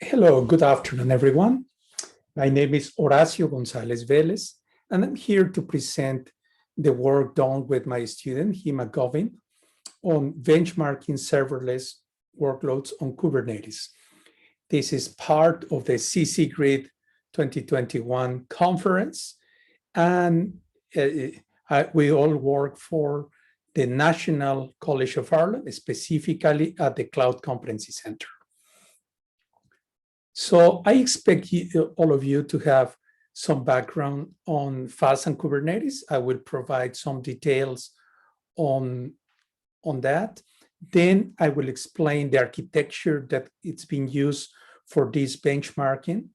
Hello, good afternoon, everyone. My name is Horacio Gonzalez Velez, and I'm here to present the work done with my student, Hima Govin, on benchmarking serverless workloads on Kubernetes. This is part of the CCGrid 2021 conference, and we all work for the National College of Ireland, specifically at the Cloud Competency Center. So I expect all of you to have some background on FAS and Kubernetes. I will provide some details on that. Then I will explain the architecture that it's being used for this benchmarking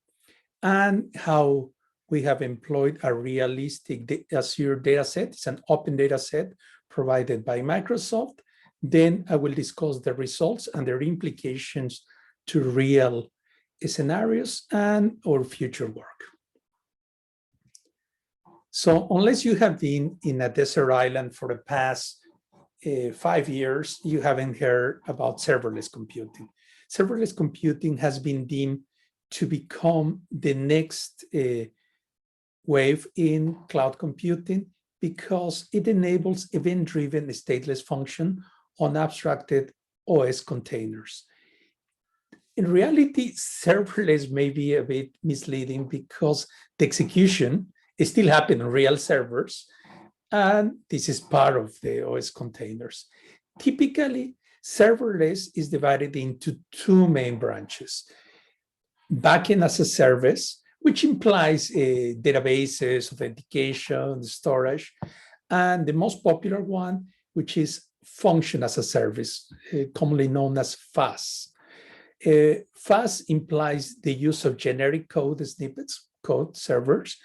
and how we have employed a realistic Azure dataset. It's an open dataset provided by Microsoft. Then I will discuss the results and their implications to real scenarios and or future work. So unless you have been in a desert island for the past 5 years, you haven't heard about serverless computing. Serverless computing has been deemed to become the next wave in cloud computing because it enables event-driven stateless function on abstracted OS containers. In reality, serverless may be a bit misleading because the execution is still happening on real servers, and this is part of the OS containers. Typically, serverless is divided into two main branches. Backend as a service, which implies databases, authentication, storage, and the most popular one, which is function as a service, commonly known as FAS. FAS implies the use of generic code snippets, code servers,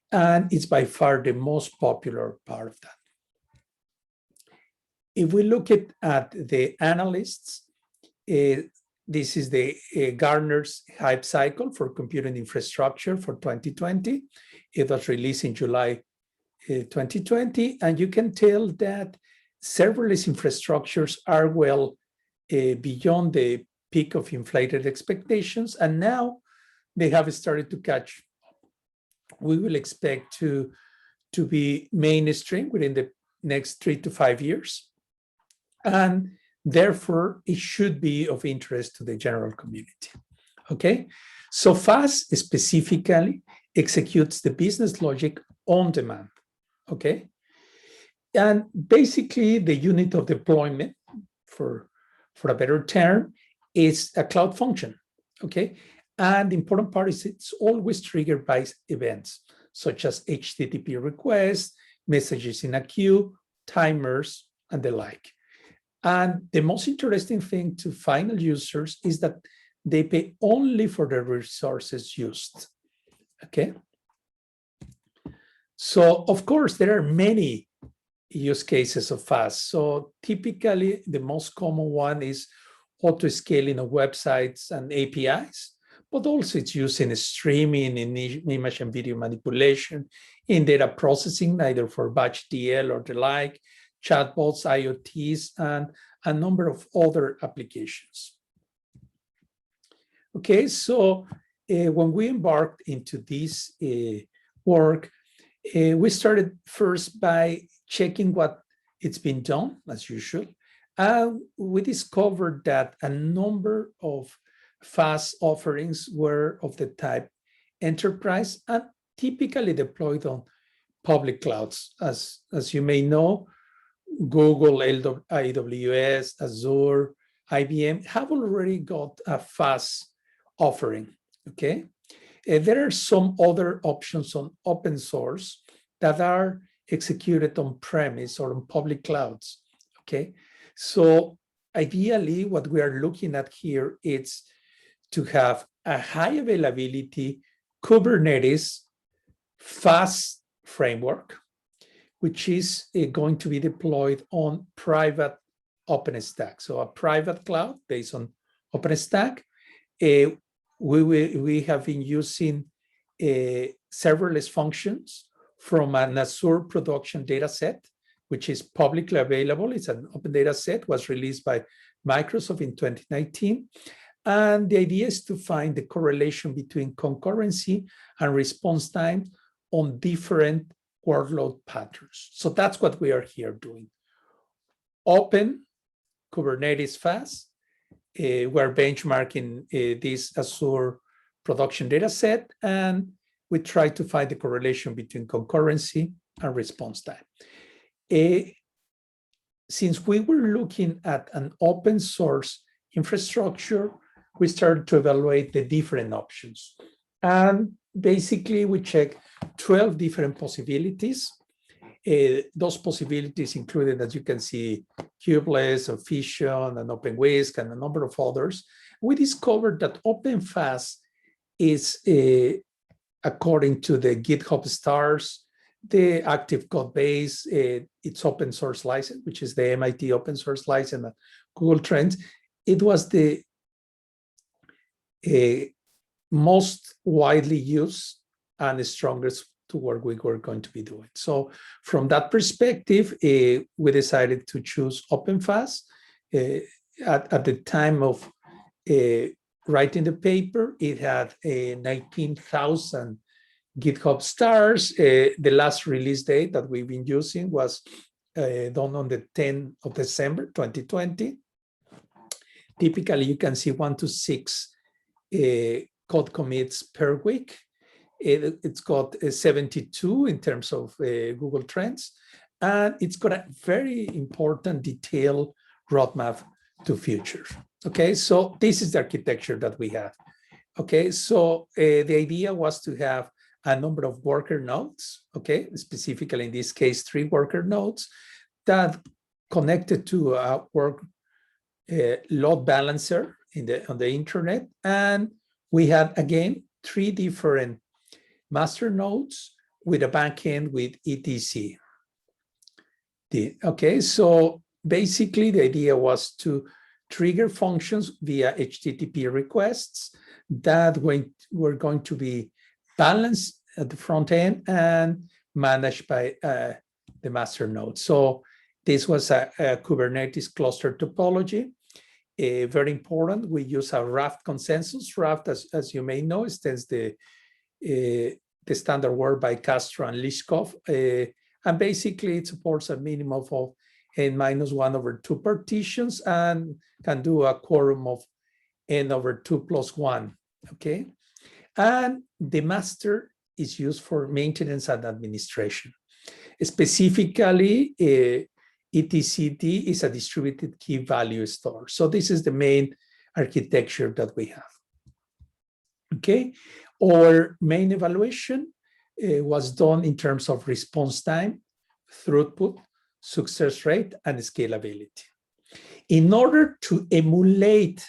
and it's by far the most popular part of that. If we look at the analysts, this is the Gartner's Hype Cycle for Computing Infrastructure for 2020. It was released in July 2020, and you can tell that serverless infrastructures are well beyond the peak of inflated expectations, and now they have started to catch up. We will expect to be mainstream within the next 3 to 5 years, and therefore it should be of interest to the general community. Okay, so FAS specifically executes the business logic on demand. Okay, and basically the unit of deployment, for a better term, is a cloud function, okay? And the important part is it's always triggered by events, such as HTTP requests, messages in a queue, timers, and the like. And the most interesting thing to final users is that they pay only for the resources used, okay? So, of course, there are many use cases of FAS. So typically, the most common one is auto-scaling of websites and APIs, but also it's used in streaming, in image and video manipulation, in data processing, either for batch DL or the like, chatbots, IoTs, and a number of other applications. Okay, so when we embarked into this work, we started first by checking what it's been done, as usual. We discovered that a number of FAS offerings were of the type enterprise and typically deployed on public clouds. As you may know, Google, AWS, Azure, IBM have already got a FAS offering, okay? There are some other options on open source that are executed on premise or on public clouds, okay? So ideally, what we are looking at here is to have a high availability Kubernetes FAS framework, which is going to be deployed on private OpenStack. So a private cloud based on OpenStack. We have been using serverless functions from an Azure production data set, which is publicly available. It's an open data set, was released by Microsoft in 2019. And the idea is to find the correlation between concurrency and response time on different workload patterns. So that's what we are here doing. Open Kubernetes fast. We're benchmarking this Azure production data set, and we try to find the correlation between concurrency and response time. Since we were looking at an open source infrastructure, we started to evaluate the different options. And basically, we checked 12 different possibilities. Those possibilities included, as you can see, Kubeless, Fission, and OpenWhisk, and a number of others. We discovered that OpenFast is, according to the GitHub stars, the active code base, its open source license, which is the MIT open source license and Google Trends. It was the most widely used and the strongest to what we were going to be doing. So from that perspective, we decided to choose OpenFast. At the time of writing the paper, it had 19,000 GitHub stars. The last release date that we've been using was done on the 10th of December, 2020. Typically, you can see 1 to 6 code commits per week. It's got 72 in terms of Google Trends, and it's got a very important detailed roadmap to future. Okay, so this is the architecture that we have. Okay, so the idea was to have a number of worker nodes, okay, specifically in this case, 3 worker nodes that connected to a work load balancer on the internet. And we had, again, 3 different master nodes with a backend with etc. Okay, so basically the idea was to trigger functions via HTTP requests that were going to be balanced at the front end and managed by the master node. So this was a Kubernetes cluster topology. Very important. We use a Raft consensus. Raft, as you may know, extends the standard work by Castro and Lishkov. And basically it supports a minimum of n-1/2 partitions and can do a quorum of n/2 + 1, okay? And the master is used for maintenance and administration. Specifically, etcd is a distributed key value store. So this is the main architecture that we have. Okay, our main evaluation was done in terms of response time, throughput, success rate, and scalability. In order to emulate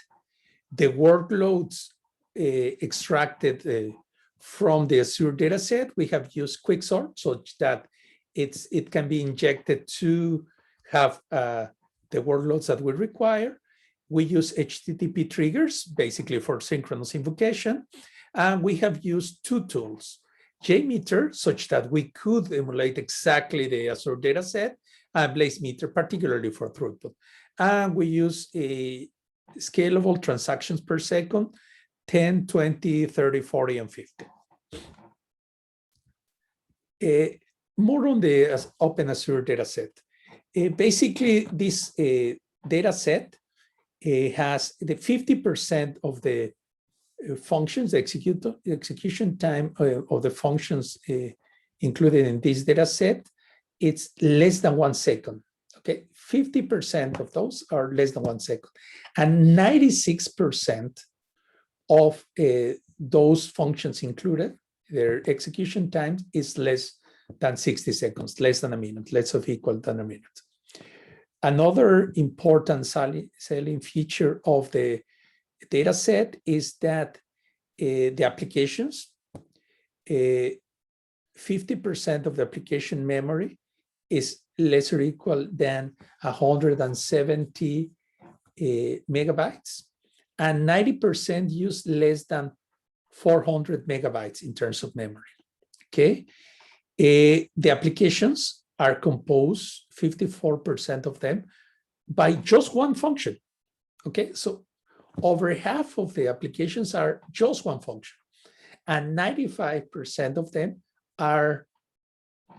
the workloads extracted from the Azure dataset, we have used Quicksort so that it can be injected to have the workloads that we require. We use HTTP triggers, basically for synchronous invocation. And we have used 2 tools, JMeter, such that we could emulate exactly the Azure dataset, and BlazeMeter, particularly for throughput. And we use a scalable transactions per second, 10, 20, 30, 40, and 50. More on the Open Azure dataset. Basically, this dataset has the 50% of the functions, the execution time of the functions included in this dataset. It's less than 1 second. Okay, 50% of those are less than 1 second, and 96% of those functions included, their execution time is less than 60 seconds, less than a minute, less or equal than a minute. Another important selling feature of the data set is that the applications, 50% of the application memory is less or equal than 170 megabytes, and 90% use less than 400 megabytes in terms of memory, okay? The applications are composed, 54% of them, by just one function, okay? So over half of the applications are just one function, and 95% of them are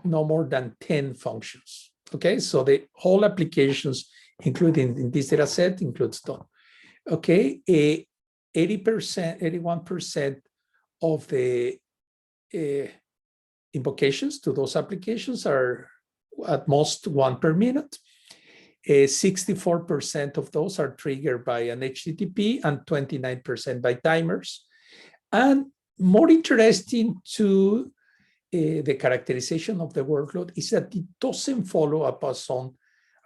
no more than 10 functions. Okay, so the whole applications, including in this data set, includes done. Okay, 80%, 81% of the invocations to those applications are at most 1 per minute. 64% of those are triggered by an HTTP and 29% by timers. And more interesting to the characterization of the workload is that it doesn't follow a Poisson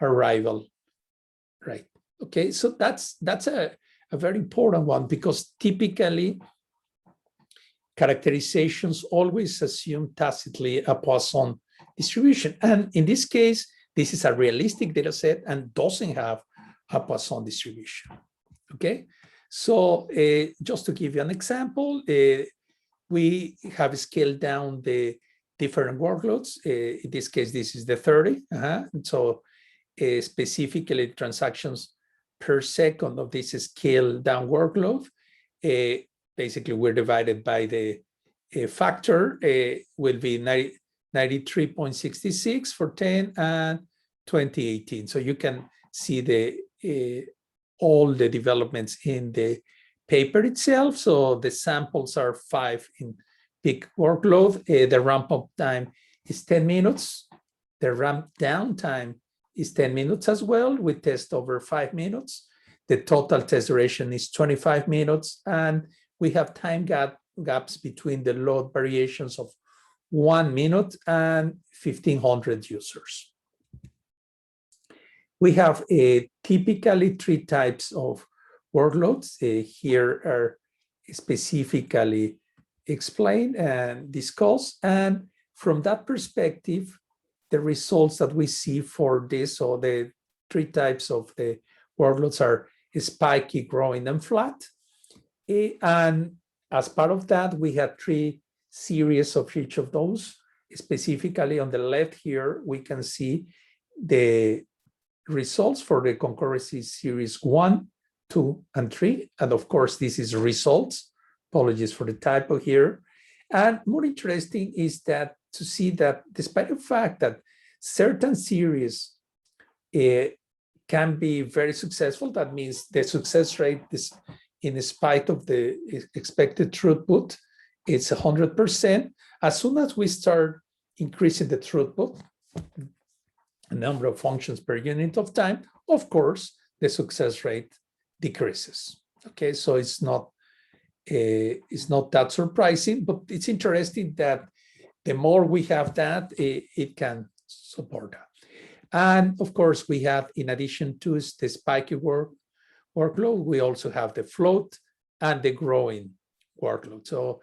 arrival, right? Okay, so that's a very important one, because typically characterizations always assume tacitly a Poisson distribution. And in this case, this is a realistic data set and doesn't have a Poisson distribution. Okay, so just to give you an example, we have scaled down the different workloads. In this case, this is the 30. So specifically transactions per second of this scaled down workload. Basically, we're divided by the factor, will be 93.66 for 10 and 2018. So you can see the all the developments in the paper itself. So the samples are 5 in peak workload. The ramp up time is 10 minutes. The ramp down time is 10 minutes as well. We test over 5 minutes. The total test duration is 25 minutes. And we have time gaps between the load variations of 1 minute and 1,500 users. We have typically 3 types of workloads. Here are specifically explained and discussed. And from that perspective, the results that we see for this, or the 3 types of the workloads, are spiky, growing, and flat. And as part of that, we have 3 series of each of those. Specifically on the left here, we can see the results for the concurrency series 1, 2, and 3. And of course, this is results. Apologies for the typo here. And more interesting is that to see that despite the fact that certain series can be very successful, that means the success rate is, in spite of the expected throughput, it's 100%. As soon as we start increasing the throughput, a number of functions per unit of time, of course, the success rate decreases. Okay, so it's not that surprising, but it's interesting that the more we have that, it can support that. And of course, we have, in addition to the spiky workload, we also have the float and the growing workload. So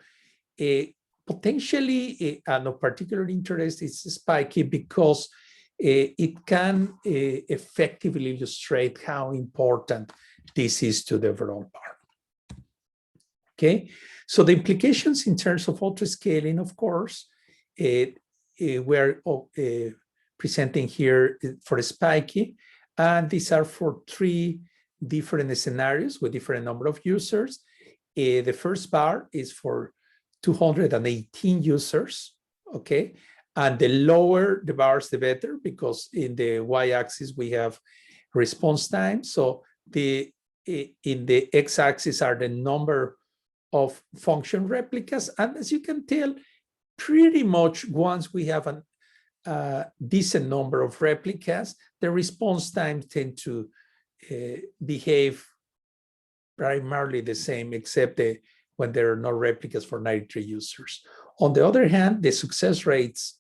potentially, and of particular interest is spiky because it can effectively illustrate how important this is to the overall part. Okay, so the implications in terms of auto-scaling, of course, we're presenting here for spiky, and these are for 3 different scenarios with different number of users. The first bar is for 218 users, okay? And the lower the bars, the better, because in the y-axis we have response time. So in the x-axis are the number of function replicas. And as you can tell, pretty much once we have a decent number of replicas, the response times tend to behave primarily the same, except when there are no replicas for 93 users. On the other hand, the success rates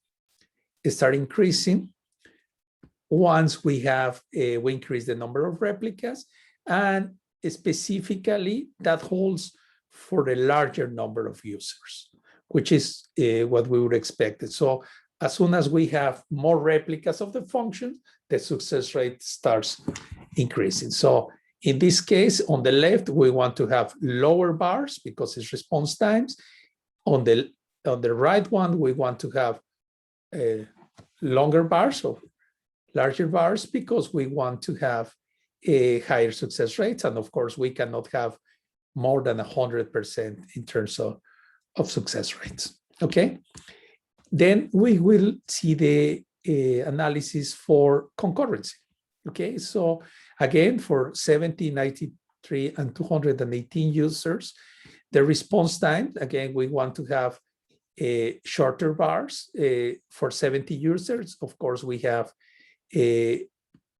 start increasing once we increase the number of replicas, and specifically that holds for the larger number of users, which is what we would expect. So as soon as we have more replicas of the function, the success rate starts increasing. So in this case, on the left, we want to have lower bars because it's response times. On the right one, we want to have longer bars, or larger bars, because we want to have higher success rates. And of course, we cannot have more than 100% in terms of success rates. Okay. Then we will see the analysis for concurrency. Okay. So again, for 70, 93, and 218 users, the response time, again, we want to have shorter bars. For 70 users, of course, we have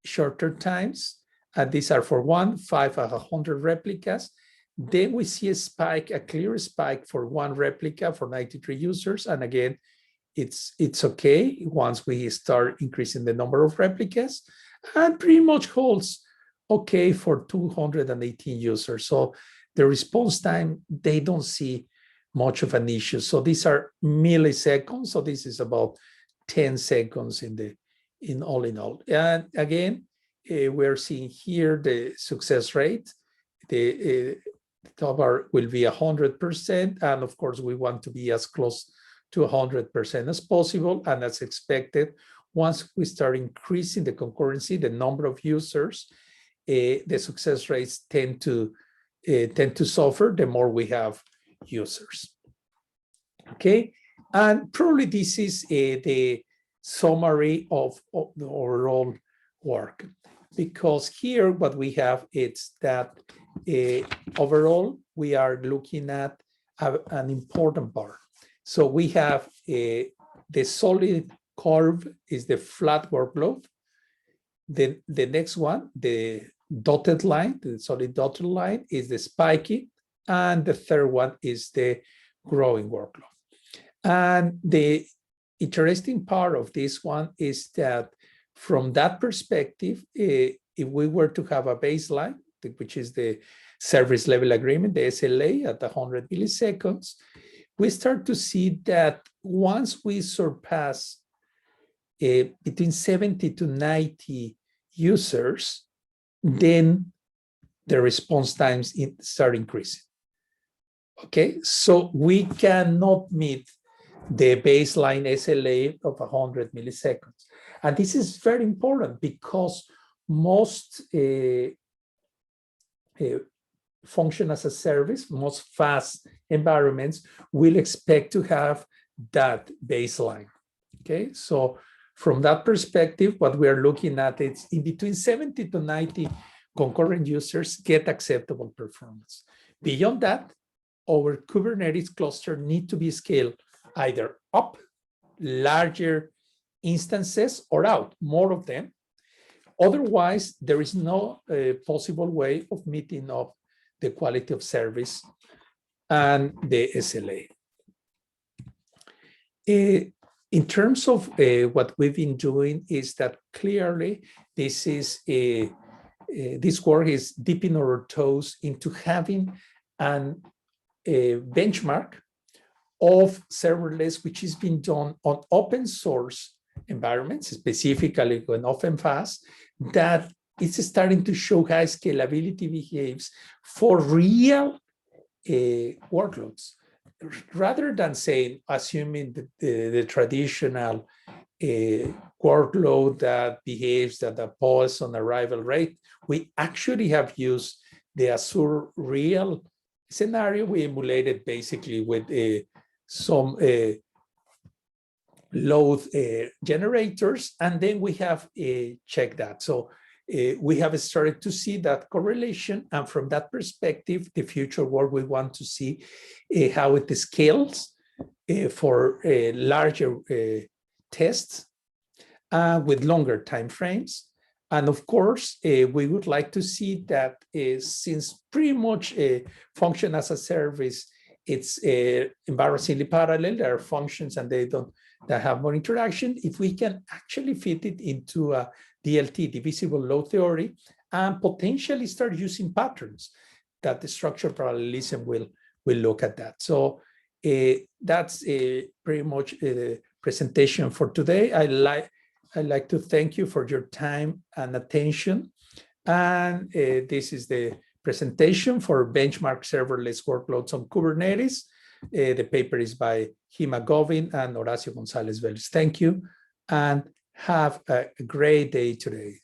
shorter times. And these are for 1, 5, and 100 replicas. Then we see a spike, a clear spike for 1 replica for 93 users. And again, it's okay once we start increasing the number of replicas, and pretty much holds okay for 218 users. So the response time, they don't see much of an issue. So these are milliseconds. So this is about 10 seconds in all. And again, we're seeing here the success rate. The top bar will be 100%. And of course, we want to be as close to 100% as possible. And as expected, once we start increasing the concurrency, the number of users, the success rates tend to suffer the more we have users. Okay, and probably this is the summary of the overall work, because here what we have is that overall we are looking at an important part. So we have the solid curve is the flat workload. The next one, the dotted line, the solid dotted line is the spiky, and the third one is the growing workload. And the interesting part of this one is that from that perspective, if we were to have a baseline, which is the service level agreement, the SLA at 100 milliseconds, we start to see that once we surpass between 70 to 90 users, then the response times start increasing. Okay, so we cannot meet the baseline SLA of 100 milliseconds. And this is very important because most function as a service, most fast environments will expect to have that baseline. Okay, so from that perspective, what we are looking at is in between 70 to 90 concurrent users get acceptable performance. Beyond that, our Kubernetes cluster need to be scaled either up, larger instances, or out, more of them. Otherwise, there is no possible way of meeting up the quality of service and the SLA. In terms of what we've been doing is that clearly this is this work is dipping our toes into having a benchmark of serverless, which has been done on open source environments, specifically on OpenFast, that is starting to show how scalability behaves for real workloads, rather than saying, assuming the traditional workload that behaves at a pause on arrival rate. We actually have used the Azure real scenario. We emulated basically with some load generators, and then we have checked that. So we have started to see that correlation, and from that perspective, the future work we want to see how it scales for larger tests with longer time frames. And of course, we would like to see that since pretty much function as a service, it's embarrassingly parallel. There are functions and they have more interaction. If we can actually fit it into a DLT, divisible load theory, and potentially start using patterns, that the structural parallelism will look at that. So that's pretty much the presentation for today. I'd like to thank you for your time and attention. And this is the presentation for benchmark serverless workloads on Kubernetes. The paper is by Hima Govin and Horacio Gonzalez Velez. Thank you, and have a great day today.